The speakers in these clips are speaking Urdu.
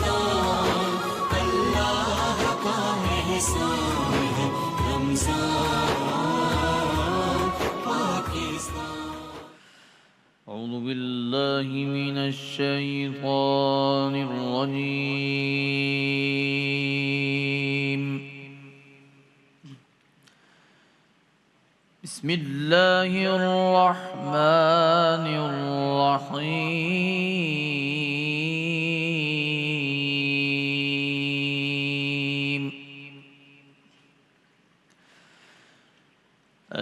پاکستان اللہ کا احسان ہے رمضان پاکستان. اعوذ باللہ من الشیطان الرجیم. بسم اللہ الرحمن الرحیم.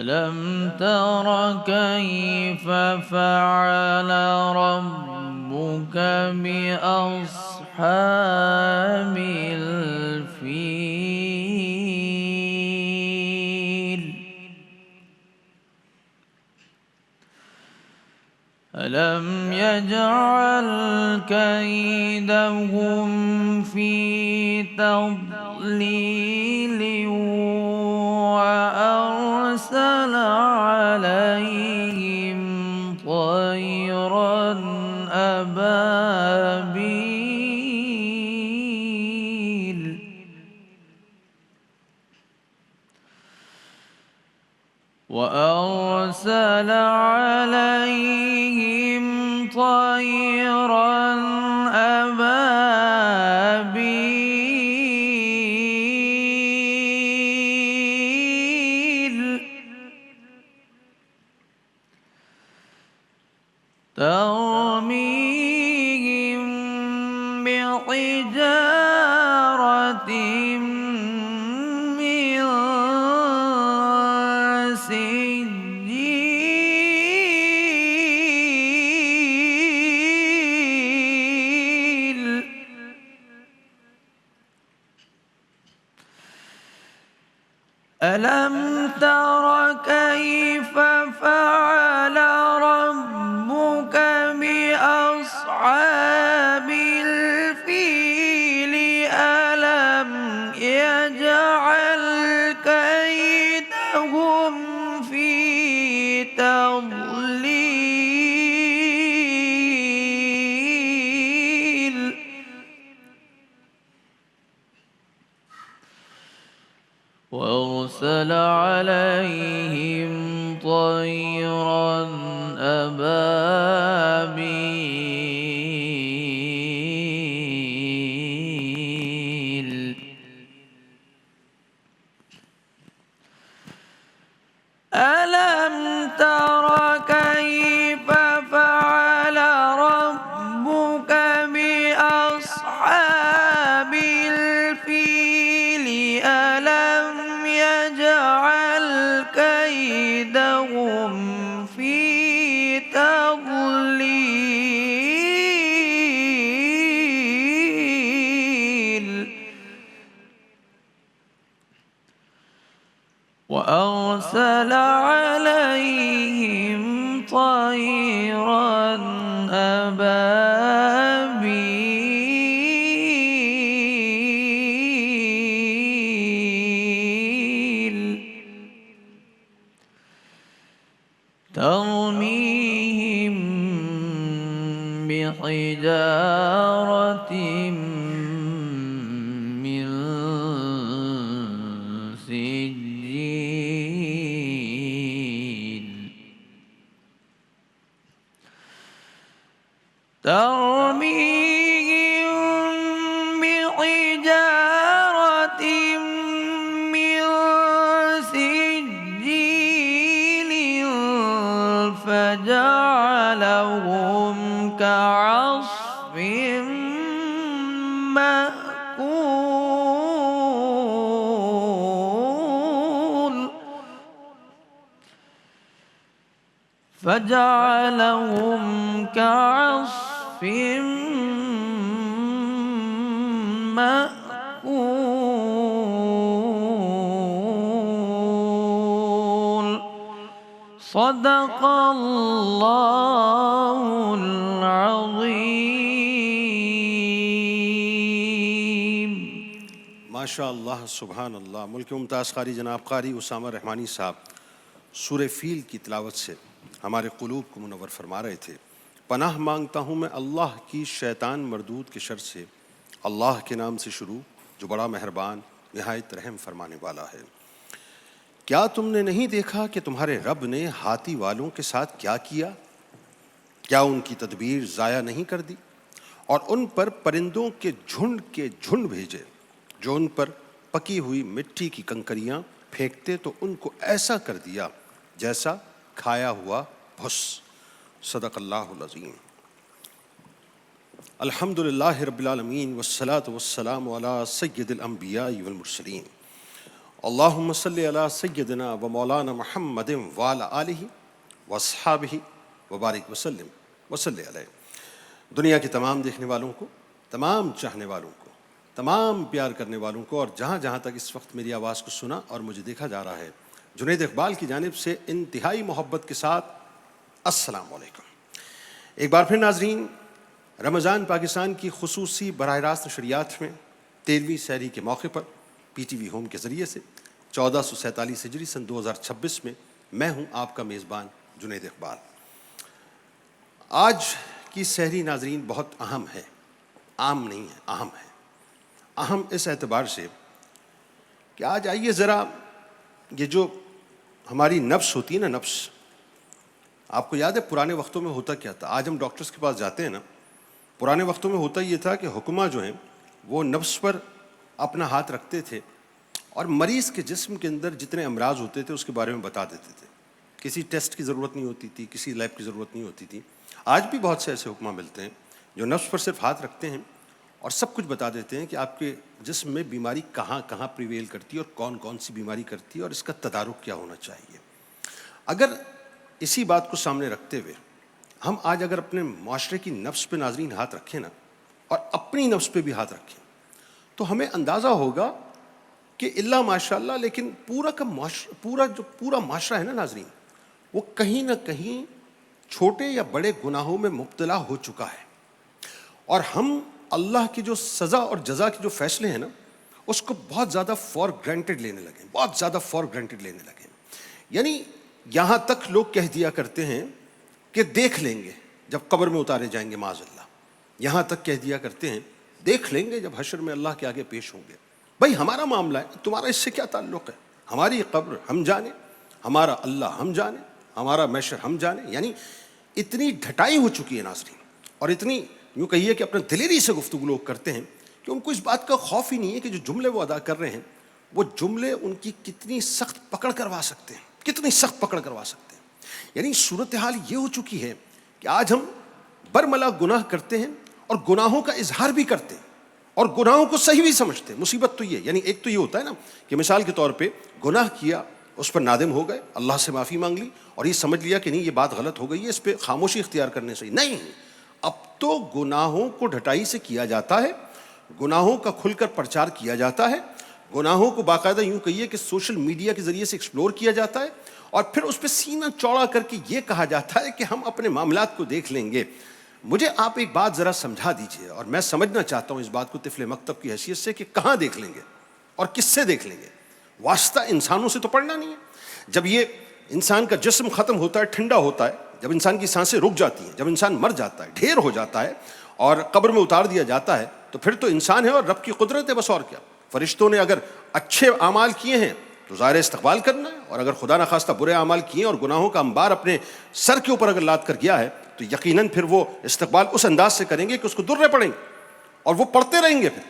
ألم تر كيف فعل ربك بأصحاب الفيل ألم يجعل كيدهم في تضليل وأرسل عليهم طيرا أبابيل وأرسل عليهم طيرا أبابيل ترميهم بحجارة من سجيل ألم تر كيف فعل ربك بأصحاب الفيل ألم يجعل كيدهم في تضليل وأرسل عليهم طيرا أبابيل ألم تر كيف فعل ربك بأصحاب الفيل ألم يجعل كيدهم في تضليل وأرسل عليهم طيرا أبابيل ترميهم بحجارة من سجيل ترميهم بحجارة من سجيل فجعلهم كعصف مأكول فجعلهم كعصف مأكول. صدق اللہ العظیم. ماشاء اللہ سبحان اللہ. ملک ممتاز قاری جناب قاری اسامہ رحمانی صاحب سورہ فیل کی تلاوت سے ہمارے قلوب کو منور فرما رہے تھے. پناہ مانگتا ہوں میں اللہ کی شیطان مردود کے شر سے اللہ کے نام سے شروع جو بڑا مہربان نہایت رحم فرمانے والا ہے۔ کیا تم نے نہیں دیکھا کہ تمہارے رب نے ہاتھی والوں کے ساتھ کیا کیا؟ کیا ان کی تدبیر ضائع نہیں کر دی اور ان پر پرندوں کے جھنڈ بھیجے جو ان پر پکی ہوئی مٹی کی کنکریاں پھینکتے تو ان کو ایسا کر دیا جیسا کھایا ہوا بھس۔ صدق اللہ العظیم۔ الحمد للہ رب العالمین والصلاة والسلام علی سید الانبیاء والمرسلین اللہم صلی علی سیدنا و مولانا محمد وعلی آلہ واصحابہ وبارک وسلم وصلی علیہ۔ دنیا کے تمام دیکھنے والوں کو، تمام چاہنے والوں کو، تمام پیار کرنے والوں کو، اور جہاں جہاں تک اس وقت میری آواز کو سنا اور مجھے دیکھا جا رہا ہے، جنید اقبال کی جانب سے انتہائی محبت کے ساتھ السلام علیکم۔ ایک بار پھر ناظرین، رمضان پاکستان کی خصوصی براہ راست نشریات میں 13ویں سحری کے موقع پر پی ٹی وی ہوم کے ذریعے سے 1447 ہجری سن 2026 میں میں ہوں آپ کا میزبان جنید اقبال۔ آج کی سحری ناظرین بہت اہم ہے، عام نہیں ہے، اہم ہے۔ اہم اس اعتبار سے کہ آج آئیے ذرا یہ جو ہماری نفس ہوتی ہے نا، نفس، آپ کو یاد ہے پرانے وقتوں میں ہوتا کیا تھا؟ آج ہم ڈاکٹرز کے پاس جاتے ہیں نا، پرانے وقتوں میں ہوتا یہ تھا کہ حکماں جو ہیں وہ نفس پر اپنا ہاتھ رکھتے تھے اور مریض کے جسم کے اندر جتنے امراض ہوتے تھے اس کے بارے میں بتا دیتے تھے۔ کسی ٹیسٹ کی ضرورت نہیں ہوتی تھی، کسی لیب کی ضرورت نہیں ہوتی تھی۔ آج بھی بہت سے ایسے حکماں ملتے ہیں جو نفس پر صرف ہاتھ رکھتے ہیں اور سب کچھ بتا دیتے ہیں کہ آپ کے جسم میں بیماری کہاں کہاں پریویل کرتی ہے اور کون کون سی بیماری کرتی ہے اور اس کا تدارک کیا ہونا چاہیے۔ اگر اسی بات کو سامنے رکھتے ہوئے ہم آج اگر اپنے معاشرے کی نفس پہ ناظرین ہاتھ رکھیں نا، اور اپنی نفس پہ بھی ہاتھ رکھیں، تو ہمیں اندازہ ہوگا کہ اللہ ماشاء اللہ لیکن پورا معاشرہ ہے نا ناظرین، وہ کہیں نہ کہیں چھوٹے یا بڑے گناہوں میں مبتلا ہو چکا ہے، اور ہم اللہ کی جو سزا اور جزا کے جو فیصلے ہیں نا اس کو بہت زیادہ فار گرانٹیڈ لینے لگے، بہت زیادہ فار گرانٹیڈ لینے لگے۔ یعنی یہاں تک لوگ کہہ دیا کرتے ہیں کہ دیکھ لیں گے جب قبر میں اتارے جائیں گے معاذ اللہ، یہاں تک کہہ دیا کرتے ہیں دیکھ لیں گے جب حشر میں اللہ کے آگے پیش ہوں گے۔ بھائی ہمارا معاملہ ہے، تمہارا اس سے کیا تعلق ہے؟ ہماری قبر ہم جانے، ہمارا اللہ ہم جانے، ہمارا محشر ہم جانے۔ یعنی اتنی ڈھٹائی ہو چکی ہے ناظرین، اور اتنی یوں کہیے کہ اپنے دلیری سے گفتگو لوگ کرتے ہیں کہ ان کو اس بات کا خوف ہی نہیں ہے کہ جو جملے وہ ادا کر رہے ہیں وہ جملے ان کی کتنی سخت پکڑ کروا سکتے ہیں، کتنی سخت پکڑ کروا سکتے ہیں۔ یعنی صورتحال یہ ہو چکی ہے کہ آج ہم برملا گناہ کرتے ہیں اور گناہوں کا اظہار بھی کرتے ہیں اور گناہوں کو صحیح بھی سمجھتے ہیں۔ مصیبت تو یہ، یعنی ایک تو یہ ہوتا ہے نا کہ مثال کے طور پہ گناہ کیا، اس پر نادم ہو گئے، اللہ سے معافی مانگ لی اور یہ سمجھ لیا کہ نہیں یہ بات غلط ہو گئی ہے، اس پہ خاموشی اختیار کرنے سے نہیں، اب تو گناہوں کو ڈھٹائی سے کیا جاتا ہے، گناہوں کا کھل کر پرچار کیا جاتا ہے، گناہوں کو باقاعدہ یوں کہیے کہ سوشل میڈیا کے ذریعے سے ایکسپلور کیا جاتا ہے، اور پھر اس پہ سینہ چوڑا کر کے یہ کہا جاتا ہے کہ ہم اپنے معاملات کو دیکھ لیں گے۔ مجھے آپ ایک بات ذرا سمجھا دیجئے، اور میں سمجھنا چاہتا ہوں اس بات کو طفل مکتب کی حیثیت سے، کہ کہاں دیکھ لیں گے اور کس سے دیکھ لیں گے؟ واسطہ انسانوں سے تو پڑنا نہیں ہے۔ جب یہ انسان کا جسم ختم ہوتا ہے، ٹھنڈا ہوتا ہے، جب انسان کی سانسیں رک جاتی ہیں، جب انسان مر جاتا ہے، ڈھیر ہو جاتا ہے اور قبر میں اتار دیا جاتا ہے، تو پھر تو انسان ہے اور رب کی قدرت ہے، بس اور کیا۔ فرشتوں نے اگر اچھے اعمال کیے ہیں تو ظاہر استقبال کرنا ہے، اور اگر خدا نخواستہ برے اعمال کیے اور گناہوں کا انبار اپنے سر کے اوپر اگر لاد کر گیا ہے تو یقیناً پھر وہ استقبال اس انداز سے کریں گے کہ اس کو درے پڑیں گے اور وہ پڑھتے رہیں گے پھر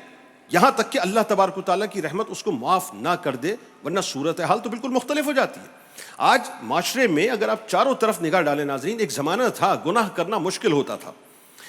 یہاں تک کہ اللہ تبارک و تعالیٰ کی رحمت اس کو معاف نہ کر دے، ورنہ صورتحال تو بالکل مختلف ہو جاتی ہے۔ آج معاشرے میں اگر آپ چاروں طرف نگاہ ڈالیں ناظرین، ایک زمانہ تھا گناہ کرنا مشکل ہوتا تھا،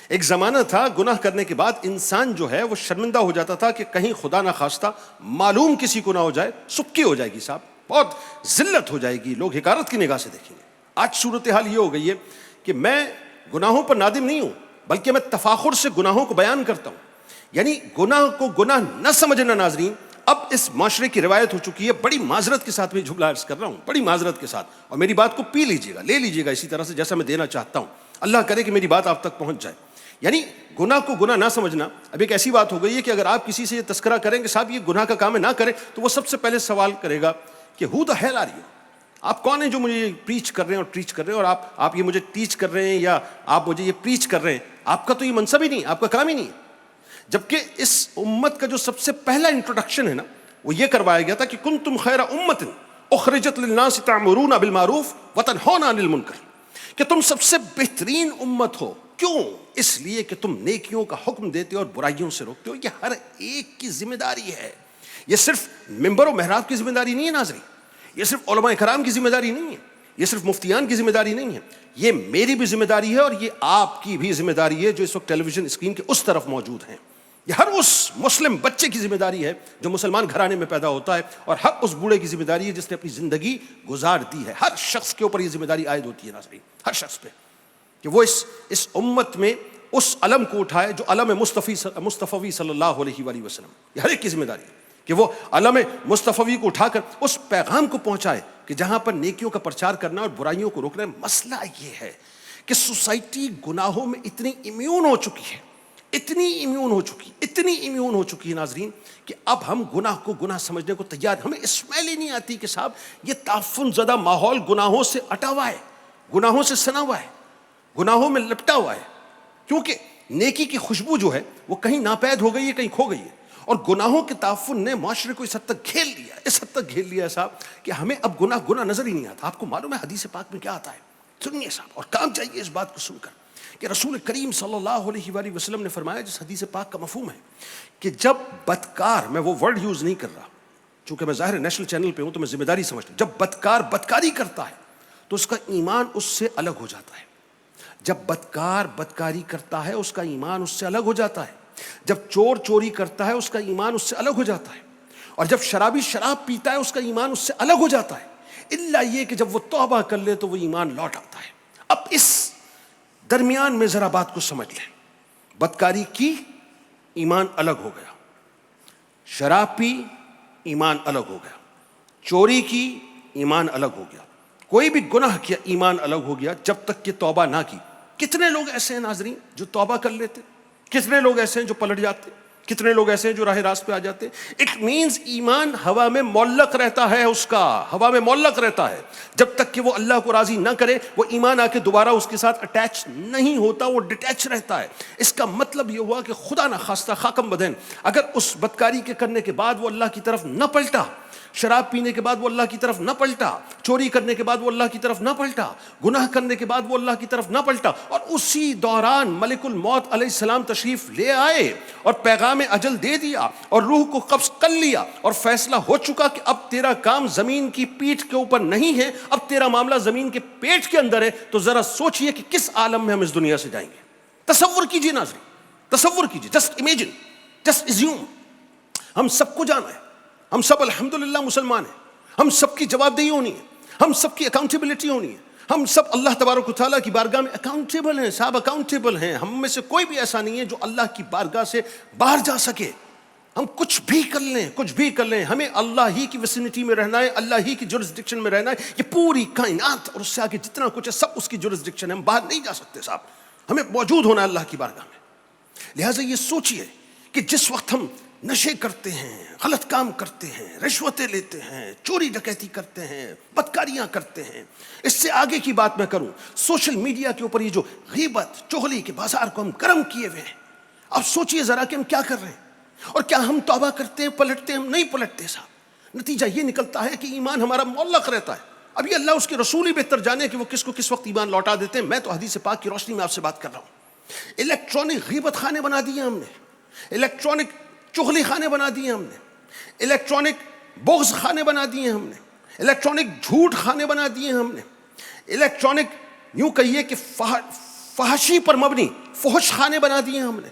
ایک زمانہ تھا گناہ کرنے کے بعد انسان جو ہے وہ شرمندہ ہو جاتا تھا کہ کہیں خدا نہ خواستہ معلوم کسی کو نہ ہو جائے، سکی ہو جائے گی صاحب، بہت ذلت ہو جائے گی، لوگ حقارت کی نگاہ سے دیکھیں گے۔ آج صورتحال یہ ہو گئی ہے کہ میں گناہوں پر نادم نہیں ہوں، بلکہ میں تفاخر سے گناہوں کو بیان کرتا ہوں۔ یعنی گناہ کو گناہ نہ سمجھنا ناظرین اب اس معاشرے کی روایت ہو چکی ہے۔ بڑی معذرت کے ساتھ میں جملہ عرض کر رہا ہوں، بڑی معذرت کے ساتھ، اور میری بات کو پی لیجیے گا، لے لیجیے گا اسی طرح سے جیسا میں دینا چاہتا ہوں۔ اللہ کرے کہ میری بات آپ تک پہنچ جائے۔ یعنی گناہ کو گناہ نہ سمجھنا اب ایک ایسی بات ہو گئی ہے کہ اگر آپ کسی سے یہ تذکرہ کریں کہ صاحب یہ گناہ کا کام ہے، نہ کریں، تو وہ سب سے پہلے سوال کرے گا کہ who the hell are you؟ آپ کون ہیں جو مجھے یہ پریچ کر رہے ہیں اور ٹیچ کر رہے ہیں، اور آپ یہ مجھے ٹیچ کر رہے ہیں یا آپ مجھے یہ پریچ کر رہے ہیں؟ آپ کا تو یہ منصب ہی نہیں، آپ کا کام ہی نہیں ہے۔ جبکہ اس امت کا جو سب سے پہلا انٹروڈکشن ہے نا وہ یہ کروایا گیا تھا کہ کنتم خیر امت اخرجت للناس تعمرون بالمعروف وتنہون عن المنکر، کہ تم سب سے بہترین امت ہو. کیوں؟ اس لیے کہ تم نیکیوں کا حکم دیتے ہو اور برائیوں سے روکتے ہو. یہ ہر ایک کی ذمہ داری ہے. یہ صرف ممبر و محراب کی ذمہ داری نہیں ہے ناظرین، یہ صرف علماء کرام کی ذمہ داری نہیں ہے، یہ صرف مفتیان کی ذمہ داری نہیں ہے، یہ میری بھی ذمہ داری ہے اور یہ آپ کی بھی ذمہ داری ہے جو اس وقت ٹیلی ویژن اسکرین کے اس طرف موجود ہیں. یہ ہر اس مسلم بچے کی ذمہ داری ہے جو مسلمان گھرانے میں پیدا ہوتا ہے، اور ہر اس بوڑھے کی ذمہ داری ہے جس نے اپنی زندگی گزار دی ہے. ہر شخص کے اوپر یہ ذمہ داری عائد ہوتی ہے ناظرین، ہر شخص پہ، کہ وہ اس امت میں اس علم کو اٹھائے جو علم مصطفی صلی اللہ علیہ وآلہ وسلم. یہ ہر ایک کی ذمہ داری ہے کہ وہ علم مصطفی کو اٹھا کر اس پیغام کو پہنچائے کہ جہاں پر نیکیوں کا پرچار کرنا اور برائیوں کو روکنا ہے. مسئلہ یہ ہے کہ سوسائٹی گناہوں میں اتنی امیون ہو چکی ہے، اتنی امیون ہو چکی ہے ناظرین، کہ اب ہم گناہ کو گناہ سمجھنے کو تیار. ہمیں اسمیل ہی نہیں آتی کہ صاحب یہ تعفن زدہ ماحول گناہوں سے اٹا ہوا ہے، گناہوں سے سنا ہوا ہے، گناہوں میں لپٹا ہوا ہے. کیونکہ نیکی کی خوشبو جو ہے وہ کہیں ناپید ہو گئی ہے، کہیں کھو گئی ہے، اور گناہوں کے تعفن نے معاشرے کو اس حد تک گھیر لیا ہے صاحب کہ ہمیں اب گناہ نظر ہی نہیں آتا. آپ کو معلوم ہے حدیث پاک میں کیا آتا ہے؟ سنیے صاحب، اور کام چاہیے اس بات کو سن کر، کہ رسول کریم صلی اللہ علیہ وآلہ وسلم نے فرمایا، جس حدیث پاک کا مفہوم ہے کہ جب بدکار، میں وہ ورڈ یوز نہیں کر رہا چونکہ میں ظاہر نیشنل چینل پہ ہوں تو میں ذمہ داری سمجھتا ہوں، جب بدکار بدکاری کرتا ہے تو اس کا ایمان اس سے الگ ہو جاتا ہے. جب بدکار بدکاری کرتا ہے اس کا ایمان اس سے الگ ہو جاتا ہے. جب چور چوری کرتا ہے اس کا ایمان اس سے الگ ہو جاتا ہے. اور جب شرابی شراب پیتا ہے اس کا ایمان اس سے الگ ہو جاتا ہے، الا یہ کہ جب وہ توبہ کر لے تو وہ ایمان لوٹ آتا ہے. اب اس درمیان میں ذرا بات کو سمجھ لیں. بدکاری کی، ایمان الگ ہو گیا. شراب پی، ایمان الگ ہو گیا. چوری کی، ایمان الگ ہو گیا. کوئی بھی گناہ کیا، ایمان الگ ہو گیا جب تک کہ توبہ نہ کی. کتنے لوگ ایسے ہیں ناظرین جو توبہ کر لیتے؟ کتنے لوگ ایسے ہیں جو پلٹ جاتے؟ کتنے لوگ ایسے ہیں جو راہ راست پہ آ جاتے؟ اٹ مینز ایمان ہوا میں معلق رہتا ہے، اس کا ہوا میں معلق رہتا ہے جب تک کہ وہ اللہ کو راضی نہ کرے. وہ ایمان آ کے دوبارہ اس کے ساتھ اٹیچ نہیں ہوتا، وہ ڈیٹیچ رہتا ہے. اس کا مطلب یہ ہوا کہ خدا نہ خواستہ خاکم بدین اگر اس بدکاری کے کرنے کے بعد وہ اللہ کی طرف نہ پلٹا، شراب پینے کے بعد وہ اللہ کی طرف نہ پلٹا، چوری کرنے کے بعد وہ اللہ کی طرف نہ پلٹا، گناہ کرنے کے بعد وہ اللہ کی طرف نہ پلٹا، اور اسی دوران ملک الموت علیہ السلام تشریف لے آئے اور پیغام اجل دے دیا اور روح کو قبض کر لیا، اور فیصلہ ہو چکا کہ اب تیرا کام زمین کی پیٹھ کے اوپر نہیں ہے، اب تیرا معاملہ زمین کے پیٹ کے اندر ہے، تو ذرا سوچئے کہ کس عالم میں ہم اس دنیا سے جائیں گے. تصور کیجئے ناظرین، تصور کیجئے، جسٹ امیجن، جسٹ ایزیوم. ہم سب کو جانا ہے، ہم سب الحمدللہ مسلمان ہیں، ہم سب کی جواب دہی ہونی ہے، ہم سب کی اکاؤنٹیبلٹی ہونی ہے، ہم سب اللہ تبارک و تعالیٰ کی بارگاہ میں اکاؤنٹیبل ہیں صاحب، اکاؤنٹیبل ہیں. ہم میں سے کوئی بھی ایسا نہیں ہے جو اللہ کی بارگاہ سے باہر جا سکے. ہم کچھ بھی کر لیں، ہمیں اللہ ہی کی ویسینٹی میں رہنا ہے، اللہ ہی کی جورسڈکشن میں رہنا ہے. یہ پوری کائنات اور اس سے آگے جتنا کچھ ہے سب اس کی جورسڈکشن ہے، ہم باہر نہیں جا سکتے صاحب. ہمیں موجود ہونا ہے اللہ کی بارگاہ میں. لہٰذا یہ سوچئے کہ جس وقت ہم نشے کرتے ہیں، غلط کام کرتے ہیں، رشوتیں لیتے ہیں، چوری ڈکیتی کرتے ہیں، بدکاریاں کرتے ہیں، اس سے آگے کی بات میں کروں، سوشل میڈیا کے اوپر یہ جو غیبت چغلی کے بازار کو ہم گرم کیے ہوئے ہیں. اب سوچئے ذرا کہ ہم کیا کر رہے ہیں، اور کیا ہم توبہ کرتے ہیں، پلٹتے ہیں؟ ہم نہیں پلٹتے صاحب. نتیجہ یہ نکلتا ہے کہ ایمان ہمارا معلق رہتا ہے. اب یہ اللہ اس کے رسول ہی بہتر جانے کہ وہ کس کو کس وقت ایمان لوٹا دیتے ہیں. میں تو حدیث پاک کی روشنی میں آپ سے بات کر رہا ہوں. الیکٹرانک غیبت خانے بنا دیے ہم نے، الیکٹرانک چغلی خانے بنا دیے ہم نے، الیکٹرانک بغض خانے بنا دیے ہم نے، الیکٹرانک جھوٹ خانے بنا دیے ہم نے، الیکٹرانک یوں کہیے کہ فحشی پر مبنی فحش خانے بنا دیے ہم نے.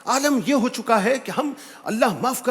عالم یہ ہو چکا ہے کہ ہم اللہ معاف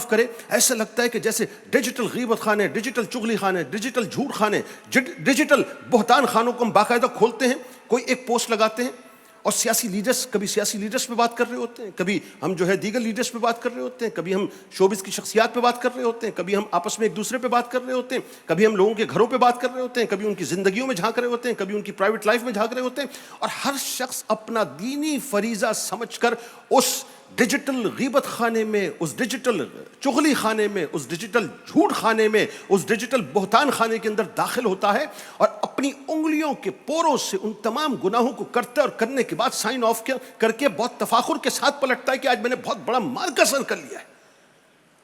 کرے ایسا لگتا ہے کہ جیسے ڈیجیٹل غیبت خانے، ڈیجیٹل چغلی خانے، ڈیجیٹل جھوٹ خانے، ڈیجیٹل بہتان خانوں کو ہم باقاعدہ کھولتے ہیں. کوئی ایک پوسٹ لگاتے ہیں اور سیاسی لیڈرز، کبھی سیاسی لیڈرز پہ بات کر رہے ہوتے ہیں، کبھی ہم جو ہے دیگر لیڈرز پہ بات کر رہے ہوتے ہیں، کبھی ہم شوبز کی شخصیات پہ بات کر رہے ہوتے ہیں، کبھی ہم آپس میں ایک دوسرے پہ بات کر رہے ہوتے ہیں، کبھی ہم لوگوں کے گھروں پہ بات کر رہے ہوتے ہیں، کبھی ان کی زندگیوں میں جھانک رہے ہوتے ہیں، کبھی ان کی پرائیویٹ لائف میں جھانک رہے ہوتے ہیں. اور ہر شخص اپنا دینی فریضہ سمجھ کر اس ڈیجیٹل غیبت خانے میں، اس ڈیجیٹل چغلی خانے میں، اس ڈیجیٹل جھوٹ خانے میں، اس ڈیجیٹل بہتان خانے کے اندر داخل ہوتا ہے اور اپنی انگلیوں کے پوروں سے ان تمام گناہوں کو کرتا ہے، اور کرنے کے بعد سائن آف کر کے بہت تفاخر کے ساتھ پلٹتا ہے کہ آج میں نے بہت بڑا مارکا سر کر لیا ہے۔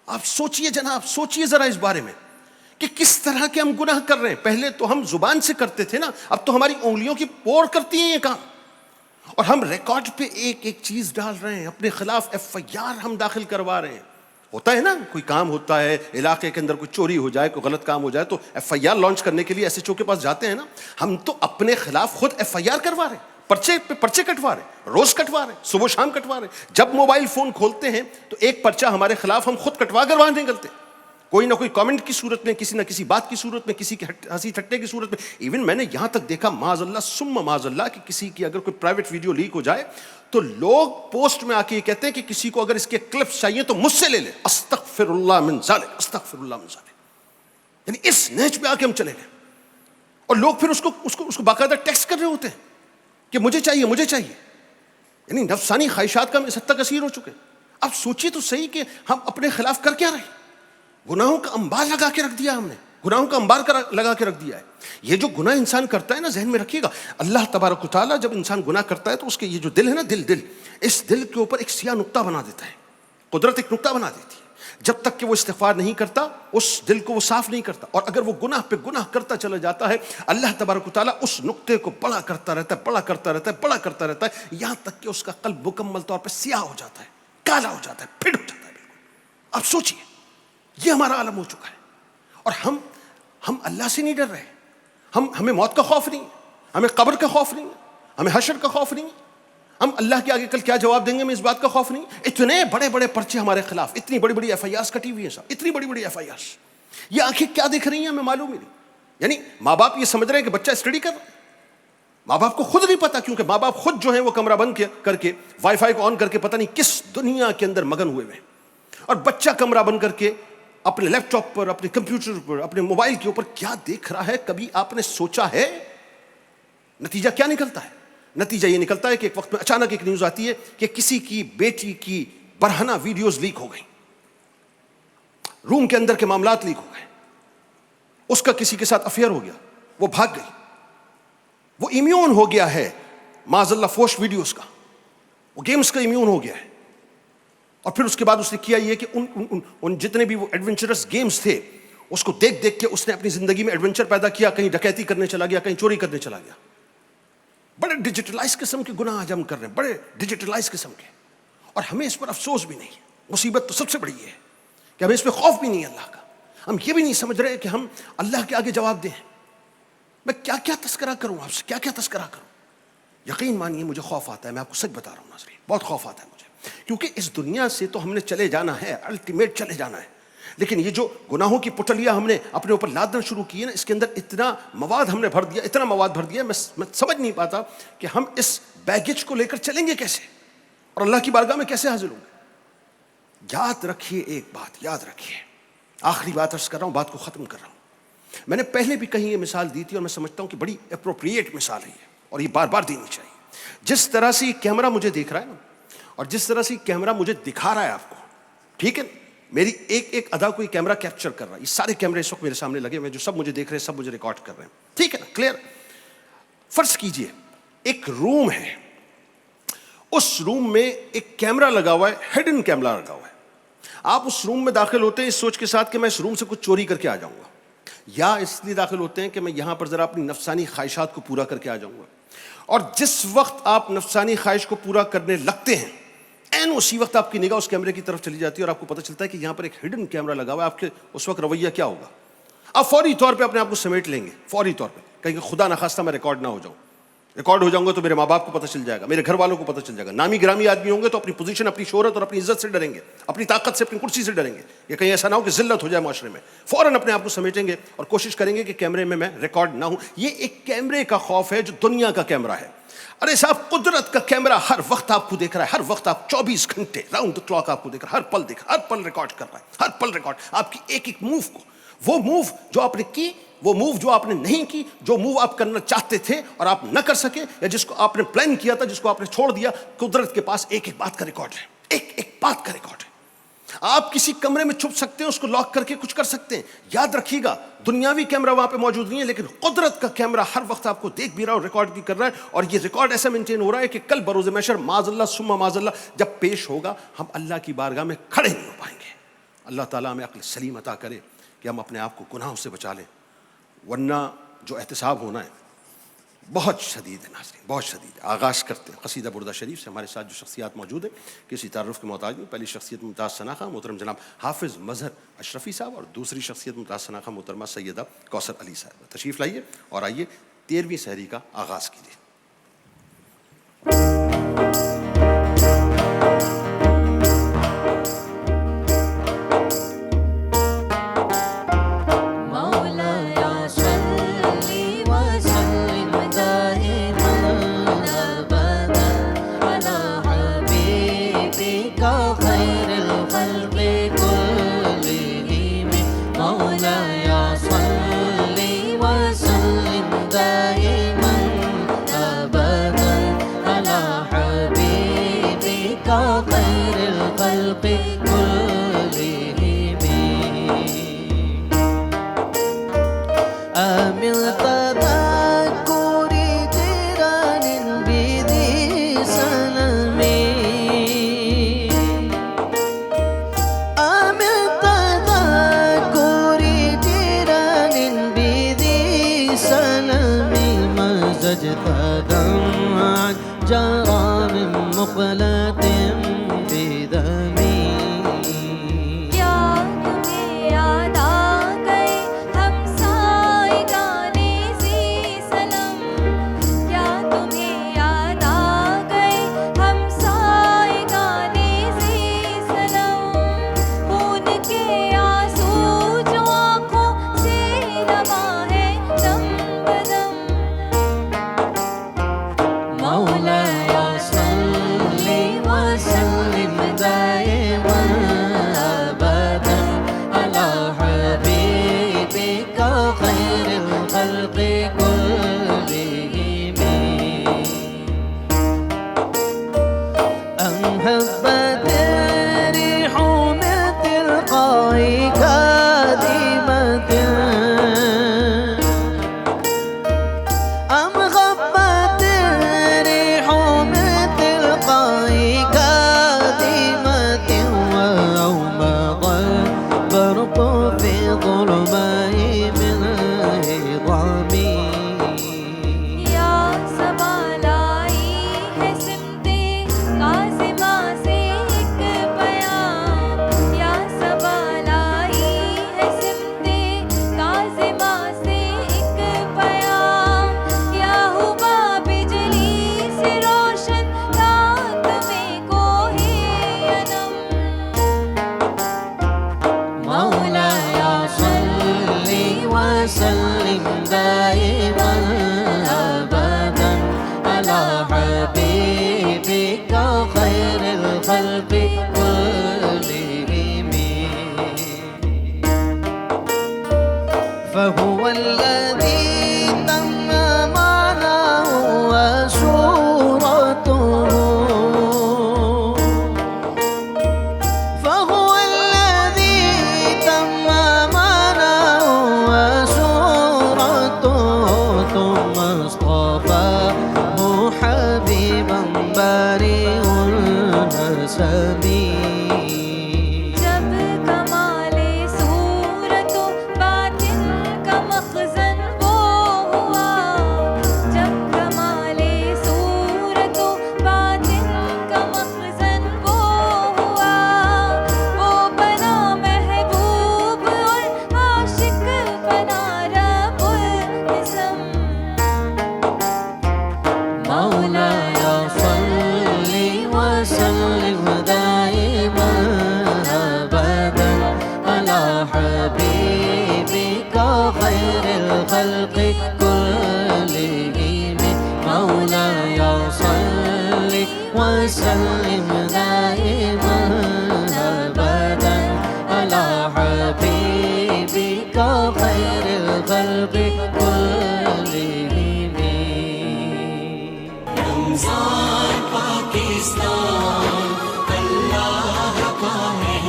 آپ سوچئے جناب، سوچئے ذرا اس بارے میں کہ کس طرح کے ہم گناہ کر رہے ہیں۔ پہلے تو ہم زبان سے کرتے تھے نا، اب تو ہماری انگلیوں کی پور کرتی ہیں یہ کام، اور ہم ریکارڈ پہ ایک ایک چیز ڈال رہے ہیں، اپنے خلاف ایف آئی آر ہم داخل کروا رہے ہیں۔ ہوتا ہے نا، کوئی کام ہوتا ہے علاقے کے اندر، کوئی چوری ہو جائے، کوئی غلط کام ہو جائے، تو ایف آئی آر لانچ کرنے کے لیے ایس ایچ او کے پاس جاتے ہیں نا۔ ہم تو اپنے خلاف خود ایف آئی آر کروا رہے ہیں، پرچے پہ پرچے کٹوا رہے ہیں، روز کٹوا رہے ہیں، صبح شام کٹوا رہے ہیں۔ جب موبائل فون کھولتے ہیں تو ایک پرچہ ہمارے خلاف ہم خود کٹوا کر وہاں نکلتے ہیں، کوئی نہ کوئی کامنٹ کی صورت میں، کسی نہ کسی بات کی صورت میں، کسی کے ہنسی ٹھٹے کی صورت میں۔ ایون میں نے یہاں تک دیکھا معاذ اللہ ثم معاذ اللہ کہ کسی کی اگر کوئی پرائیویٹ ویڈیو لیک ہو جائے تو لوگ پوسٹ میں آ کے یہ کہتے ہیں کہ کسی کو اگر اس کے کلپس چاہیے تو مجھ سے لے لے، استغفر اللہ من ذالک، استغفر اللہ من ذالک۔ یعنی اس نیچ پہ آ کے ہم چلے گئے، اور لوگ پھر اس کو باقاعدہ ٹیکسٹ کر رہے ہوتے ہیں کہ مجھے چاہیے، مجھے چاہیے۔ یعنی نفسانی خواہشات کا ہم اس حد تک اسیر ہو چکے ہیں۔ اب سوچیے تو صحیح کہ ہم اپنے خلاف کر کیا رہے ہیں۔ گناہوں کا انبار لگا کے رکھ دیا ہم نے، گناہوں کا انبار لگا کے رکھ دیا ہے۔ یہ جو گناہ انسان کرتا ہے نا، ذہن میں رکھیے گا، اللہ تبارک و تعالیٰ جب انسان گناہ کرتا ہے تو اس کے یہ جو دل ہے نا، دل اس دل کے اوپر ایک سیاہ نقطہ بنا دیتا ہے، قدرت ایک نقطہ بنا دیتی ہے۔ جب تک کہ وہ استغفار نہیں کرتا، اس دل کو وہ صاف نہیں کرتا، اور اگر وہ گناہ پہ گناہ کرتا چلا جاتا ہے، اللہ تبارک و تعالیٰ اس نقطے کو بڑا کرتا رہتا ہے، بڑا کرتا رہتا ہے، بڑا کرتا رہتا ہے، یہاں تک کہ اس کا قلب مکمل طور پہ سیاہ ہو جاتا ہے، کالا ہو جاتا ہے، پھٹ ہو جاتا ہے بالکل۔ اب سوچیے، یہ ہمارا عالم ہو چکا ہے، اور ہم اللہ سے نہیں ڈر رہے۔ ہمیں موت کا خوف نہیں، ہمیں قبر کا خوف نہیں، ہمیں حشر کا خوف نہیں، ہم اللہ کے آگے کل کیا جواب دیں گے ہمیں اس بات کا خوف نہیں۔ اتنے بڑے بڑے پرچے ہمارے خلاف، اتنی بڑی بڑی ایف آئی آرز کٹی ہوئی ہیں صاحب، اتنی بڑی بڑی ایف آئی آرز۔ یہ آنکھیں کیا دیکھ رہی ہیں ہمیں معلوم ہی نہیں۔ یعنی ماں باپ یہ سمجھ رہے ہیں کہ بچہ اسٹڈی کر رہا ہے، ماں باپ کو خود نہیں پتا، کیونکہ ماں باپ خود جو ہیں وہ کمرہ بند کر کے وائی فائی کو آن کر کے پتہ نہیں کس دنیا کے اندر مگن ہوئے ہیں، اور بچہ کمرہ بند کر کے اپنے لیپ ٹاپ پر، اپنے کمپیوٹر پر، اپنے موبائل کے اوپر کیا دیکھ رہا ہے۔ کبھی آپ نے سوچا ہے نتیجہ کیا نکلتا ہے؟ نتیجہ یہ نکلتا ہے کہ ایک وقت میں اچانک ایک نیوز آتی ہے کہ کسی کی بیٹی کی برہنہ ویڈیوز لیک ہو گئیں، روم کے اندر کے معاملات لیک ہو گئے، اس کا کسی کے ساتھ افیئر ہو گیا، وہ بھاگ گئی، وہ امیون ہو گیا ہے معاذ اللہ فوش ویڈیوز کا، وہ گیمز کا امیون ہو گیا ہے۔ اور پھر اس کے بعد اس نے کیا یہ کہ ان جتنے بھی وہ ایڈونچرس گیمز تھے اس کو دیکھ دیکھ کے اس نے اپنی زندگی میں ایڈونچر پیدا کیا، کہیں ڈکیتی کرنے چلا گیا، کہیں چوری کرنے چلا گیا۔ بڑے ڈیجیٹلائز قسم کے گناہ آج ہم کر رہے ہیں، بڑے ڈیجیٹلائز قسم کے، اور ہمیں اس پر افسوس بھی نہیں ہے۔ مصیبت تو سب سے بڑی یہ ہے کہ ہمیں اس پہ خوف بھی نہیں ہے اللہ کا، ہم یہ بھی نہیں سمجھ رہے کہ ہم اللہ کے آگے جواب دیں۔ میں کیا کیا تذکرہ کروں آپ سے، کیا کیا تذکرہ کروں؟ یقین مانیے مجھے خوف آتا ہے، میں آپ کو سچ بتا رہا ہوں ناظرین، بہت خوف آتا ہے مجھے، کیونکہ اس دنیا سے تو ہم نے چلے جانا ہے، الٹیمیٹ چلے جانا ہے، لیکن یہ جو گناہوں کی پٹلیاں ہم نے اپنے اوپر لادنا شروع کی ہے نا، اس کے اندر اتنا مواد ہم نے بھر دیا، اتنا مواد بھر دیا، میں سمجھ نہیں پاتا کہ ہم اس بیگیج کو لے کر چلیں گے کیسے، اور اللہ کی بارگاہ میں کیسے حاضر ہوں گے۔ یاد رکھیے ایک بات، یاد رکھیے، آخری بات عرض کر رہا ہوں، بات کو ختم کر رہا ہوں۔ میں نے پہلے بھی کہیں یہ مثال دی تھی، اور میں سمجھتا ہوں کہ بڑی اپروپریٹ مثال ہے یہ، اور یہ بار بار دینی چاہیے۔ جس طرح سے یہ کیمرہ مجھے دیکھ رہا ہے نا، اور جس طرح سے کیمرہ مجھے دکھا رہا ہے آپ کو، ٹھیک ہے، میری ایک ایک ادا کو یہ کیمرہ کیپچر کر رہا ہے، یہ سارے کیمرے اس وقت میرے سامنے لگے ہوئے ہیں، جو سب مجھے دیکھ رہے ہیں، سب مجھے ریکارڈ کر رہے ہیں، ٹھیک ہے نا، کلیئر۔ فرض کیجئے ایک روم ہے، اس روم میں ایک کیمرہ لگا ہوا ہے، ہڈن کیمرہ لگا ہوا ہے۔ آپ اس روم میں داخل ہوتے ہیں اس سوچ کے ساتھ کہ میں اس روم سے کچھ چوری کر کے آ جاؤں گا، یا اس لیے داخل ہوتے ہیں کہ میں یہاں پر ذرا اپنی نفسانی خواہشات کو پورا کر کے آ جاؤں گا۔ اور جس وقت آپ نفسانی خواہش کو پورا کرنے لگتے ہیں، این اسی وقت آپ کی نگاہ اس کیمرے کی طرف چلی جاتی ہے، اور آپ کو پتہ چلتا ہے کہ یہاں پر ایک ہڈن کیمرہ لگا ہوا ہے۔ آپ کے اس وقت رویہ کیا ہوگا؟ آپ فوری طور پہ اپنے آپ کو سمیٹ لیں گے، فوری طور پہ کہیں کہ خدا نخواستہ میں ریکارڈ نہ ہو جاؤں، ریکارڈ ہو جاؤں گا تو میرے ماں باپ کو پتہ چل جائے گا، میرے گھر والوں کو پتہ چل جائے گا، نامی گرامی آدمی ہوں گے تو اپنی پوزیشن، اپنی شہرت اور اپنی عزت سے ڈریں گے، اپنی طاقت سے، اپنی کرسی سے ڈریں گے، یہ کہیں ایسا نہ ہو کہ ذلت ہو جائے معاشرے میں۔ فوراً اپنے آپ کو سمیٹیں گے اور کوشش کریں گے کہ کیمرے میں ریکارڈ نہ ہوں۔ یہ ایک کیمرے کا خوف ہے جو دنیا کا کیمرہ ہے۔ ارے صاحب، قدرت کا کیمرہ ہر وقت آپ کو دیکھ رہا ہے، ہر وقت، آپ 24 گھنٹے راؤنڈ دا کلاک آپ کو دیکھ رہا ہے، ہر پل دیکھ رہا ہے، ہر پل ریکارڈ کر رہا ہے، ہر پل ریکارڈ، آپ کی ایک ایک موو کو، وہ موو جو آپ نے کی، وہ موو جو آپ نے نہیں کی، جو موو آپ کرنا چاہتے تھے اور آپ نہ کر سکے، یا جس کو آپ نے پلان کیا تھا، جس کو آپ نے چھوڑ دیا، قدرت کے پاس ایک ایک بات کا ریکارڈ ہے، ایک ایک بات کا ریکارڈ ہے. آپ کسی کمرے میں چھپ سکتے ہیں, اس کو لاک کر کے کچھ کر سکتے ہیں. یاد رکھیے گا دنیاوی کیمرہ وہاں پہ موجود نہیں ہے, لیکن قدرت کا کیمرہ ہر وقت آپ کو دیکھ بھی رہا ہے اور ریکارڈ بھی کر رہا ہے. اور یہ ریکارڈ ایسا مینٹین ہو رہا ہے کہ کل بروز محشر معاذ اللہ ثم معاذ اللہ جب پیش ہوگا, ہم اللہ کی بارگاہ میں کھڑے نہیں ہو پائیں گے. اللہ تعالیٰ ہمیں عقل سلیم عطا کرے کہ ہم اپنے آپ کو گناہوں سے بچا لیں, ورنہ جو احتساب ہونا ہے بہت شدید ہے ناظرین, بہت شدید ہے. آغاز کرتے ہیں قصیدہ بردہ شریف سے. ہمارے ساتھ جو شخصیات موجود ہیں کسی تعارف کے محتاج نہیں. پہلی شخصیت ممتاز ثنا خان محترم جناب حافظ مظہر اشرفی صاحب, اور دوسری شخصیت ممتاز ثنا خان محترمہ سیدہ کوثر علی صاحب. تشریف لائیے اور آئیے 13ویں سحری کا آغاز کیجیے. مولاي صل وسلم دائما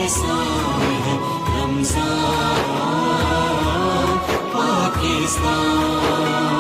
احسان ہے رمضان پاکستان.